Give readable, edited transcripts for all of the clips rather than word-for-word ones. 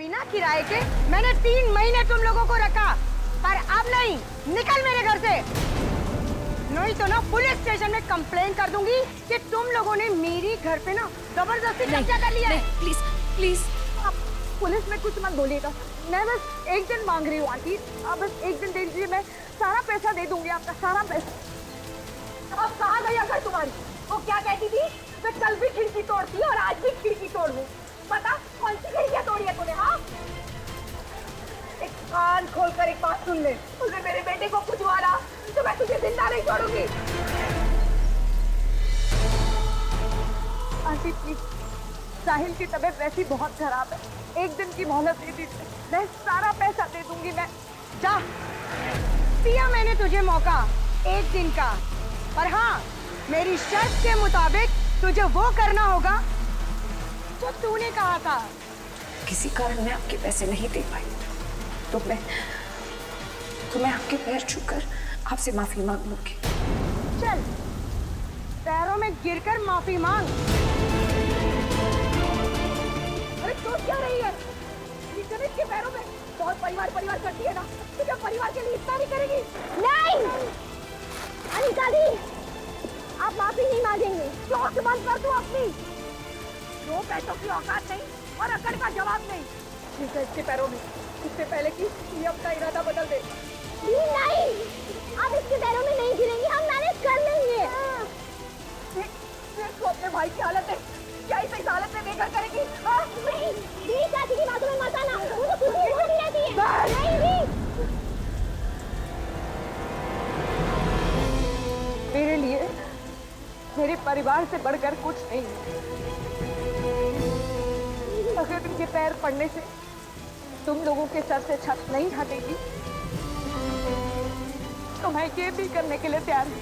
बिना किराए के मैंने 3 महीने तुम लोगों को रखा, पर अब नहीं। निकल मेरे घर से, नहीं तो ना पुलिस स्टेशन में कंप्लेन कर दूंगी कि तुम लोगों ने मेरी घर पे ना जबरदस्ती कब्जा कर लिया है। प्लीज प्लीज आप पुलिस में कुछ मत बोलिएगा। मैं बस एक दिन मांग रही हूँ आंटी, आप बस एक दिन दे दीजिए, मैं सारा पैसा दे दूंगी, आपका सारा पैसा। अब कहाँ गई अगर तुम्हारी? वो क्या कहती थी, मैं कल भी खिड़की तोड़ती और आज भी खिड़की तोड़ दूँ। पता कौन सी खिड़कियाँ तोड़ी है तूने? हाँ, एक कान खोलकर एक बात सुन ले, तुझे मेरे बेटे को कुछ हुआ ना तो मैं तुझे जिंदा नहीं छोड़ूंगी। आंटी प्लीज, साहिल की तबीयत वैसी बहुत खराब है, एक दिन की मोहलत दे दीजिए, मैं सारा पैसा दे दूंगी। मैं जा, दिया मैंने तुझे मौका एक दिन का, पर हाँ मेरी शर्त के मुताबिक तुझे वो करना होगा जो तूने कहा था। किसी कारण मैं आपके पैसे नहीं दे पाई तो मैं आपके पैर छूकर आपसे माफी मांग लूंगी। चल, पैरों में गिरकर माफी मांग। अरे सोच क्या रही है? जमीन के पैरों में बहुत परिवार करती है ना, तो क्या परिवार के लिए इतना नहीं करेगी? नहीं अनीता दी, आप माफी नहीं मांगेंगे। चौक बंद कर दो अपनी, दो पैसों की औकात नहीं और अकड़ का जवाब नहीं। ठीक है इसके पैरों में, इससे पहले कि ये अपना इरादा बदल दे। नहीं, आप इसके पैरों में नहीं गिरेंगे, हम मैनेज कर लेंगे। देखो अपने भाई की हालत है, क्या इस हालत में बेघर करेगी? नहीं, दी चाची की बातों में मत आना, वो तो खुद ही बोलती रहती है। नहीं दी, मेरे लिए मेरे परिवार से बढ़कर कुछ नहीं है। अगर इनके पैर पड़ने से तुम लोगों के सर से छत नहीं हटेगी तो मैं ये भी करने के लिए तैयार हूँ।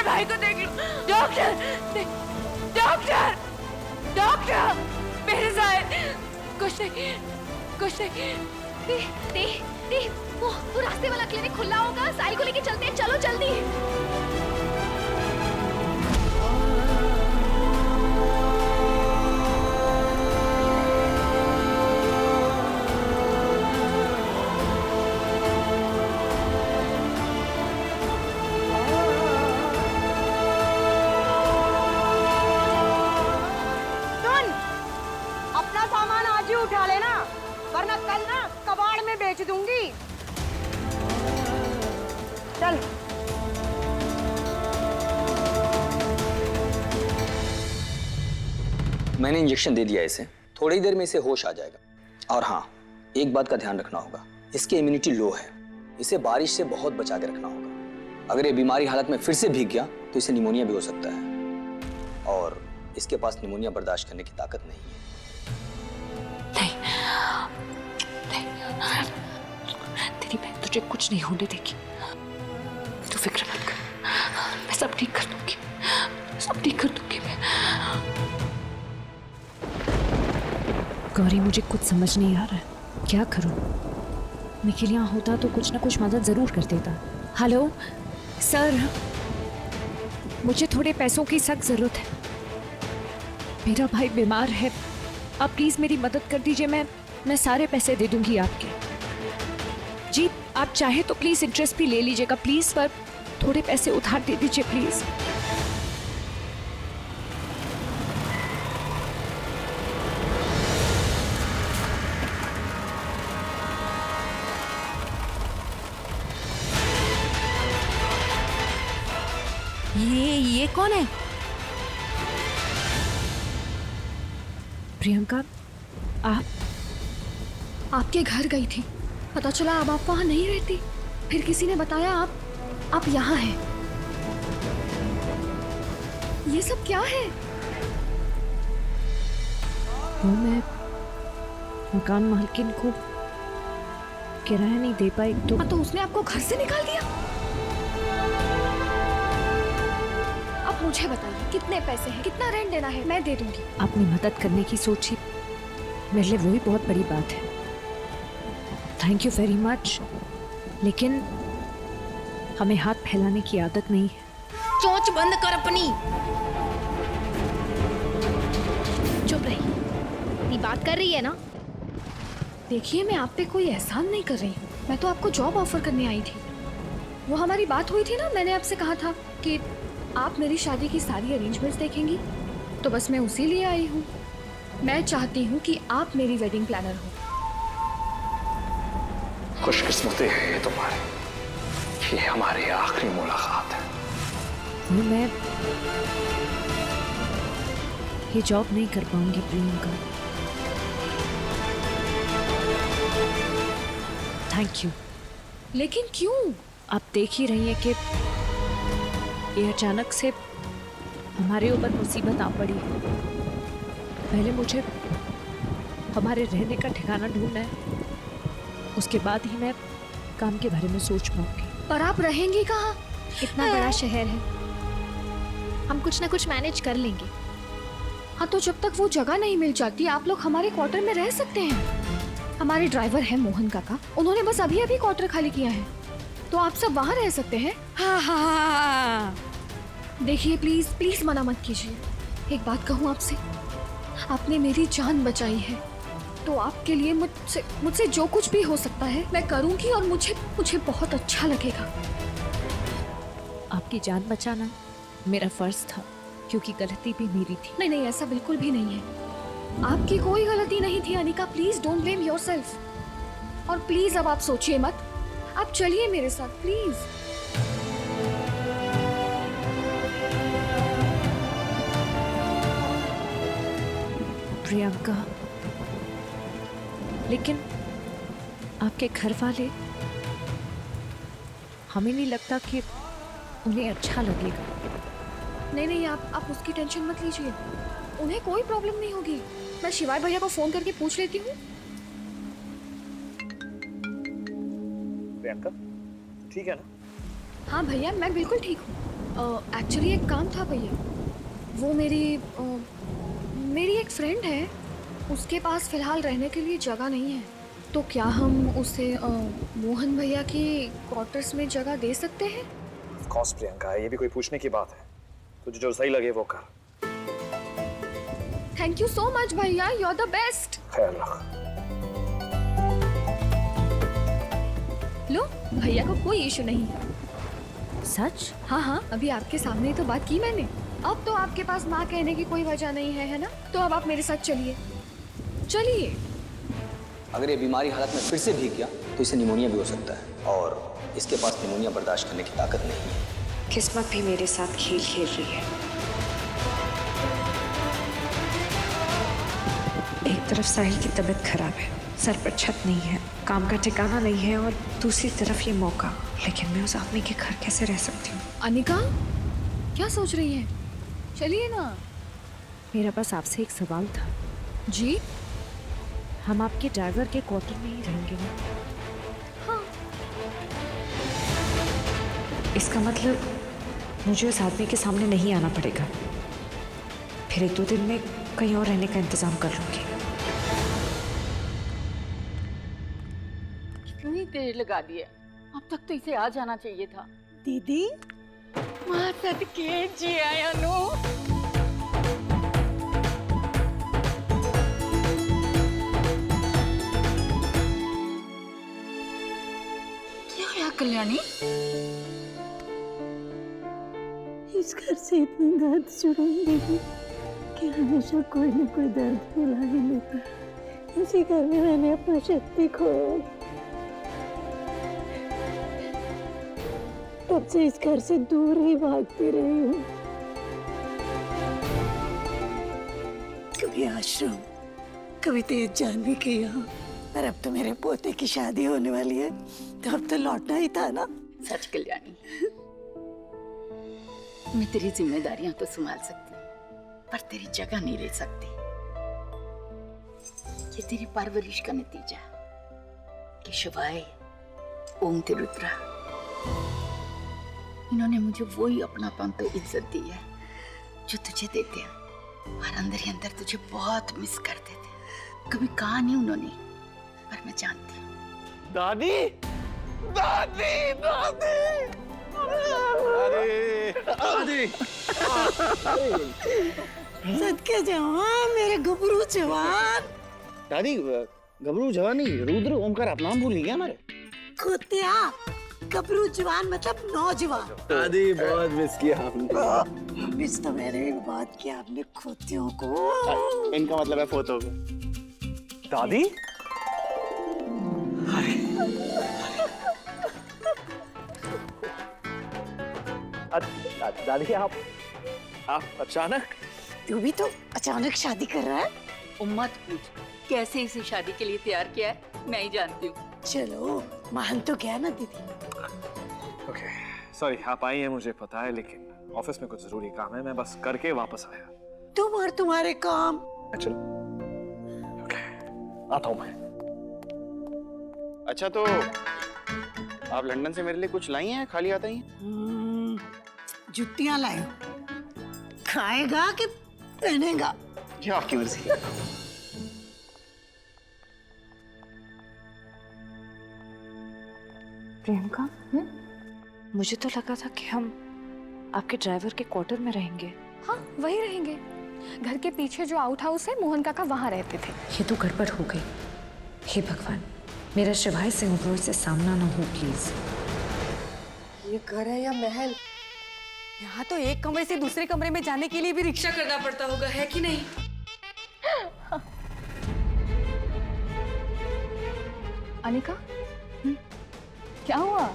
भाई को देख लो। डॉक्टर, डॉक्टर, डॉक्टर, मेरे साथ कुछ नहीं। दी, वो रास्ते वाला क्लिनिक खुला होगा, साहिल को लेके चलते हैं, चलो जल्दी। उठा लेना, वरना कल ना कबाड़ में बेच दूंगी। चल। मैंने इंजेक्शन दे दिया इसे, थोड़ी देर में इसे होश आ जाएगा। और हाँ, एक बात का ध्यान रखना होगा, इसकी इम्यूनिटी लो है, इसे बारिश से बहुत बचा के रखना होगा। अगर ये बीमारी हालत में फिर से भीग गया तो इसे निमोनिया भी हो सकता है, और इसके पास निमोनिया बर्दाश्त करने की ताकत नहीं है। तेरी बहन तुझे कुछ नहीं होने देगी, तू फिक्र मत कर, मैं सब ठीक कर दूंगी, सब ठीक कर दूंगी मैं। गौरी, मुझे कुछ समझ नहीं आ रहा है, क्या करूं? निखिल यहाँ होता तो कुछ ना कुछ मदद जरूर कर देता। हेलो सर, मुझे थोड़े पैसों की सख्त जरूरत है। मेरा भाई बीमार है, आप प्लीज मेरी मदद कर दीजिए। मैं सारे पैसे दे दूंगी आपके। जी, आप चाहे तो प्लीज इंटरेस्ट भी ले लीजिएगा प्लीज, पर थोड़े पैसे उधार दे दीजिए प्लीज। ये कौन है? प्रियंका, आप आपके घर गई थी, पता चला अब आप वहाँ नहीं रहती। फिर किसी ने बताया आप यहाँ हैं। ये सब क्या है? वो मैं मकान मालकिन को किराया नहीं दे पाई तो उसने आपको घर से निकाल दिया? अब मुझे बताइए कितने पैसे हैं, कितना रेंट देना है, मैं दे दूंगी। अपनी मदद करने की सोची, मेरे लिए वही बहुत बड़ी बात है। थैंक यू वेरी मच, लेकिन हमें हाथ फैलाने की आदत नहीं है। चोंच बंद कर अपनी। चुप रही, इतनी बात कर रही है ना। देखिए, मैं आप पे कोई एहसान नहीं कर रही हूँ, मैं तो आपको जॉब ऑफर करने आई थी। वो हमारी बात हुई थी ना, मैंने आपसे कहा था कि आप मेरी शादी की सारी अरेंजमेंट्स देखेंगी, तो बस मैं उसी लिए आई हूँ। मैं चाहती हूँ कि आप मेरी वेडिंग प्लानर हो। खुशकिस्मती है ये तुम्हारी, ये हमारी आखिरी मुलाकात है। मैं ये जॉब नहीं कर पाऊंगी प्रियंका। Thank you. लेकिन क्यों? आप देख ही रही हैं कि ये अचानक से हमारे ऊपर मुसीबत आ पड़ी है। पहले मुझे हमारे रहने का ठिकाना ढूंढना है, उसके बाद ही मैं काम के बारे में सोच पाऊंगी। पर आप रहेंगी कहाँ? इतना बड़ा शहर है, हम कुछ ना कुछ मैनेज कर लेंगे। हाँ, तो जब तक वो जगह नहीं मिल जाती, आप लोग हमारे क्वार्टर में रह सकते हैं। हमारे ड्राइवर हैं मोहन काका, उन्होंने बस अभी अभी क्वार्टर खाली किया है, तो आप सब वहाँ रह सकते हैं। हाँ। देखिए, प्लीज प्लीज मना मत कीजिए। एक बात कहूँ आपसे, आपने मेरी जान बचाई है, तो आपके लिए मुझसे जो कुछ भी हो सकता है मैं करूँगी, और मुझे बहुत अच्छा लगेगा। आपकी जान बचाना मेरा फर्ज था, क्योंकि गलती भी मेरी थी। नहीं, ऐसा बिल्कुल भी नहीं है। आपकी कोई गलती नहीं थी Anika, please don't blame yourself. और प्लीज अब आप सोचिए मत, आप चलिए मेरे साथ प्लीज। प्रियंका, लेकिन आपके घर वाले, हमें नहीं लगता कि उन्हें अच्छा लगेगा। नहीं, आप उसकी टेंशन मत लीजिए, उन्हें कोई प्रॉब्लम नहीं होगी। मैं शिवाय भैया को फोन करके पूछ लेती हूँ। प्रियंका, ठीक है ना? हाँ भैया, मैं बिल्कुल ठीक हूँ। एक्चुअली एक काम था भैया, वो मेरी एक फ्रेंड है, उसके पास फिलहाल रहने के लिए जगह नहीं है, तो क्या हम उसे मोहन भैया की क्वार्टर्स में जगह दे सकते हैं? ऑफ कोर्स प्रियंका, ये भी कोई पूछने की बात है? तुझे जो सही लगे वो कर। थैंक यू सो मच भैया, यू आर द बेस्ट। खैर रख। लो, भैया को कोई इशू नहीं है। सच? हाँ, अभी आपके सामने ही तो बात की मैंने। अब तो आपके पास ना कहने की कोई वजह नहीं है ना? तो अब आप मेरे साथ चलिए। अगर ये बीमारी हालत में फिर से भीग गया तो इसे निमोनिया भी हो सकता है, और इसके पास निमोनिया बर्दाश्त करने की ताकत नहीं है। किस्मत भी मेरे साथ खेल खेल रही है। एक तरफ साहिल की तबीयत खराब है, सर पर छत नहीं है, काम का ठिकाना नहीं है, और दूसरी तरफ ये मौका। लेकिन मैं उस आदमी के घर कैसे रह सकती हूँ? अनिका, क्या सोच रही है? चलिए ना। मेरा बस आपसे एक सवाल था। जी? हम आपके ड्राइवर के क्वार्टर में ही रहेंगे ना? हाँ। इसका मतलब मुझे उस आदमी के सामने नहीं आना पड़ेगा, फिर 1-2 दिन में कहीं और रहने का इंतजाम कर लूँगी। इतनी देर लगा दी है, अब तक तो इसे आ जाना चाहिए था। दीदी माँ सदके जी आया नो। क्या हुआ कल्याणी? इस घर से इतनी दर्द छुड़ाऊंगी कि हमेशा कोई न कोई दर्द फैला ही लेता। इसी घर में मैंने अपना शक्ति खोया, तब से इस घर से दूर ही भागती रही हूँ। कभी आश्रम, कभी तेज जानवी के यहाँ, पर अब तो मेरे पोते की शादी होने वाली है, तो अब तो लौटना ही था ना। सच कल्याणी, मैं तेरी जिम्मेदारियां तो संभाल सकती हूँ, पर तेरी जगह नहीं ले सकती। ये तेरी परवरिश का नतीजा है कि शिवाय, ओम तिरुद्रा, इन्होंने मुझे वही अपनापन तो इज्जत दी है जो तुझे देते हैं, और अंदर ही अंदर तुझे बहुत मिस करते थे। कभी कहा नहीं उन्होंने, पर मैं जानती हूँ। दादी, दादी, दादी, दादी, सदके जवान, मेरे घबरू जवान। दादी, घबरू जवान नहीं, रुद्र ओमकार आप नाम भूल गए हमारे। कुत्तिया, घबरू जवान मतलब नौजवान। दादी बहुत मिस किया हमने। मिस तो मैंने भी बहुत किया अपने कुत्तियों को। इनका मतलब है फोटो को। दादी, दादी आप अचानक? तू भी तो अचानक शादी कर रहा है। उम्मत पूछ कैसे इसे शादी के लिए तैयार किया है, मैं ही जानती हूँ। चलो मान तो गया ना दीदी। ओके, सॉरी, आप आई हैं मुझे पता है, लेकिन ऑफिस में कुछ जरूरी काम है, मैं बस करके वापस आया। तुम और तुम्हारे काम। चलो, ओके, आता हूँ मैं। अच्छा, तो आप लंदन से मेरे लिए कुछ लाई हैं, खाली आता ही? जुतियां लाए। खाएगा कि पहनेगा? क्या आपकी मर्जी। प्रियंका, मुझे तो लगा था कि हम आपके ड्राइवर के क्वार्टर में रहेंगे। हाँ, वही रहेंगे। घर के पीछे जो आउट हाउस है, मोहन काका वहाँ रहते थे। ये तो गड़बड़ हो गई। हे भगवान, मेरा शिवाय से उम्र से सामना ना हो प्लीज। ये घर है या महल? यहाँ तो एक कमरे से दूसरे कमरे में जाने के लिए भी रिक्शा करना पड़ता होगा, है कि नहीं? अनिका, क्या हुआ?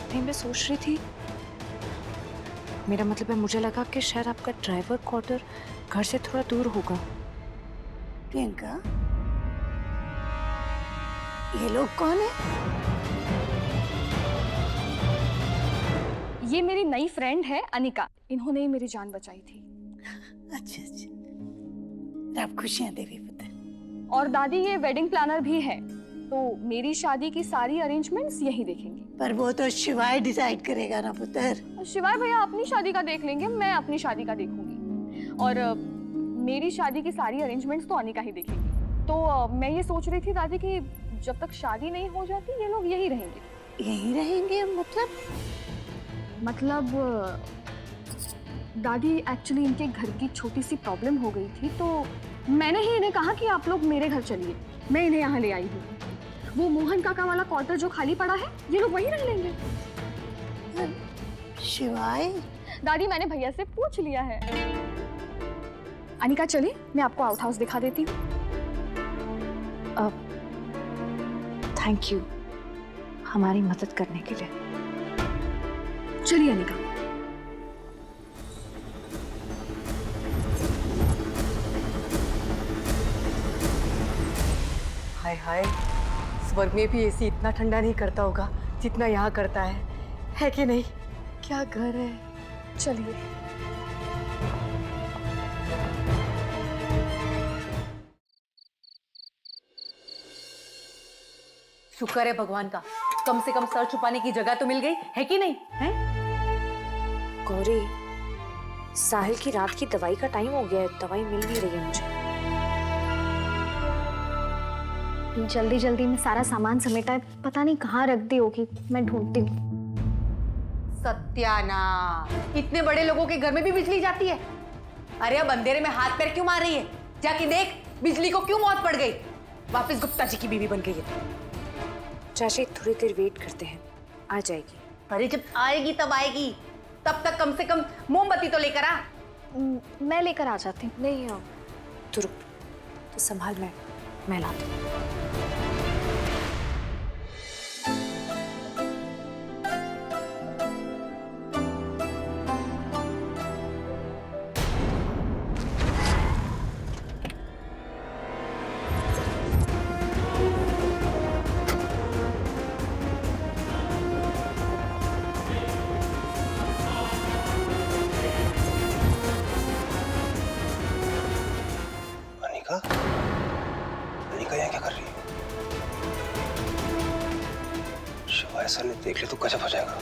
नहीं, मैं सोच रही थी, मेरा मतलब है मुझे लगा कि शायद आपका ड्राइवर क्वार्टर घर से थोड़ा दूर होगा। प्रियंका, ये लोग कौन है? ये मेरी नई फ्रेंड है अनिका, इन्होंने ही मेरी जान बचाई थी। अच्छा अच्छा, रब खुशियां देवी पुत्र। और दादी ये वेडिंग प्लानर भी है, तो मेरी शादी की सारी अरेंजमेंट्स यही देखेंगे। पर वो तो शिवाय डिसाइड करेगा ना पुत्र। शिवाय भैया अपनी शादी का देख लेंगे, मैं अपनी शादी का देखूंगी, और मेरी शादी की सारी अरेंजमेंट्स तो अनिका ही देखेंगी। तो मैं ये सोच रही थी दादी कि जब तक शादी नहीं हो जाती ये लोग यही रहेंगे। यही रहेंगे मतलब दादी एक्चुअली इनके घर की छोटी सी प्रॉब्लम हो गई थी, तो मैंने ही इन्हें कहा कि आप लोग मेरे घर चलिए, मैं इन्हें यहाँ ले आई हूँ। वो मोहन काका वाला क्वार्टर जो खाली पड़ा है, ये लोग वहीं रह लेंगे। शिवाय, दादी मैंने भैया से पूछ लिया है। अनिका चलिए, मैं आपको आउट हाउस दिखा देती हूँ। थैंक यू हमारी मदद करने के लिए। चलिए अनिका। हाय हाय, स्वर्ग में भी एसी इतना ठंडा नहीं करता होगा जितना यहाँ करता है कि नहीं? क्या घर है। चलिए। शुक्र है भगवान का, कम से कम सर छुपाने की जगह तो मिल गई, है कि नहीं? है गौरी, साहिल की रात की दवाई का टाइम हो गया है, दवाई मिल नहीं रही है मुझे। जल्दी जल्दी में सारा सामान समेटा है, पता नहीं कहाँ रख दी होगी, मैं ढूंढती हूँ। सत्यानाश, इतने बड़े लोगों के घर में भी बिजली जाती है? अरे अब अंधेरे में हाथ पैर क्यों मार रही है? जाके देख बिजली को क्यों मौत पड़ गई। वापस गुप्ता जी की बीवी बन गई है। चाची थोड़ी देर वेट करते हैं, आ जाएगी। अरे जब आएगी तब आएगी, तब तक कम से कम मोमबत्ती तो लेकर आ। मैं लेकर आ जाती हूँ। नहीं आओ, तू रुक, तो संभाल, मैं लाती हूँ। अनिका, अनिका यहाँ क्या कर रही है? शिवाय सर ने देख ले तो गजब हो जाएगा।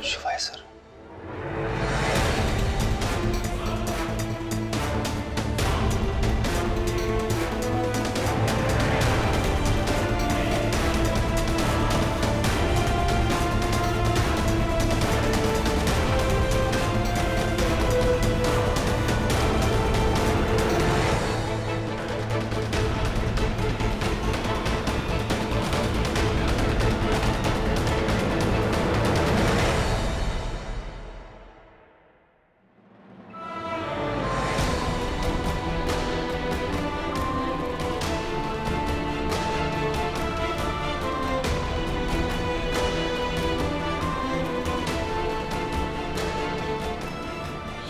शिवाय सर,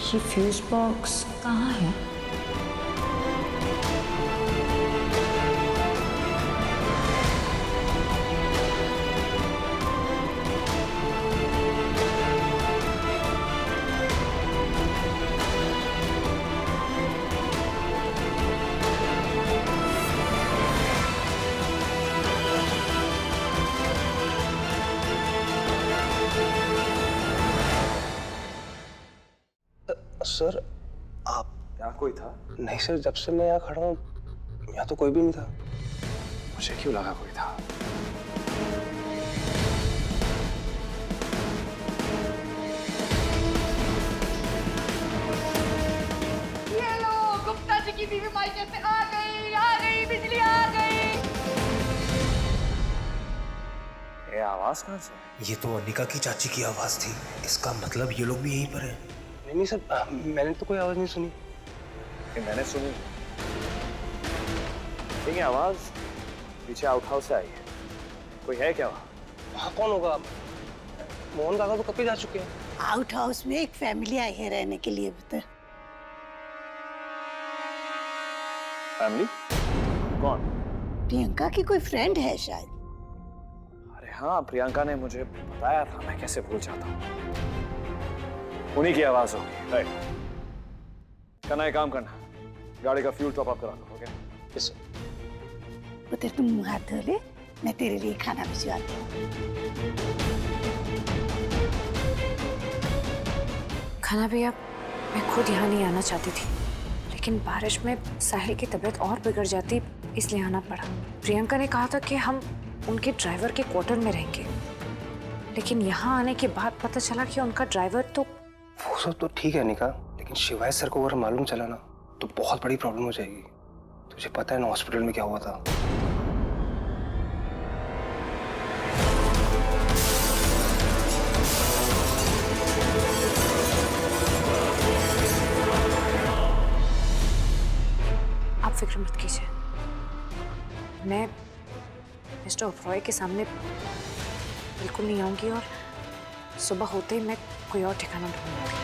ये फ्यूज बॉक्स कहाँ है? सर आप? यहाँ कोई था? नहीं सर, जब से मैं यहाँ खड़ा हूँ यहाँ तो कोई भी नहीं था। मुझे क्यों लगा कोई था? ये लो, गुप्ता जी की बीवी मायके से आ गई, बिजली आ गई। ये आवाज कहाँ से? ये तो अनिका की चाची की आवाज थी। इसका मतलब ये लोग भी यहीं पर हैं। नहीं सर, मैंने तो कोई आवाज नहीं सुनी। ये मैंने सुनी। ये आवाज पीछे आउट हाउस से आई है। कोई है क्या वहाँ? वहाँ कौन होगा? मोहन काका तो कब ही जा चुके हैं। आउट हाउस में एक फैमिली आई है रहने के लिए। बता, फैमिली? कौन? प्रियंका की कोई फ्रेंड है शायद। अरे हाँ, प्रियंका ने मुझे बताया था, मैं कैसे भूल जाता हूँ। उन्हीं की आवाज होगी, राइट? करना, एक काम करना, गाड़ी का फ्यूल टॉप अप करा दो, ओके? Yes sir. पुत्र तुम मुंह हाथ धो ले, मैं तेरे लिए खाना भिजवाती हूँ। खाना भैया, मैं खुद यहाँ नहीं आना चाहती थी, लेकिन बारिश में साहिल की तबीयत और बिगड़ जाती, इसलिए आना पड़ा। प्रियंका ने कहा था कि हम उनके ड्राइवर के क्वार्टर में रहेंगे, लेकिन यहाँ आने के बाद पता चला कि उनका ड्राइवर तो... वो सब तो ठीक है निका, लेकिन शिवाय सर को अगर मालूम चला ना तो बहुत बड़ी प्रॉब्लम हो जाएगी। तुझे पता है ना हॉस्पिटल में क्या हुआ था? आप फिक्र मत कीजिए, मैं मिस्टर ओबरॉय के सामने बिल्कुल नहीं आऊंगी और सुबह होते ही मैं कोई और ठिकाना ढूंढूंगी।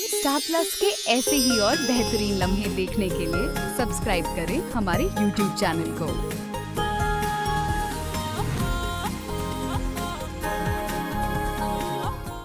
स्टार प्लस के ऐसे ही और बेहतरीन लम्हे देखने के लिए सब्सक्राइब करें हमारे YouTube चैनल को।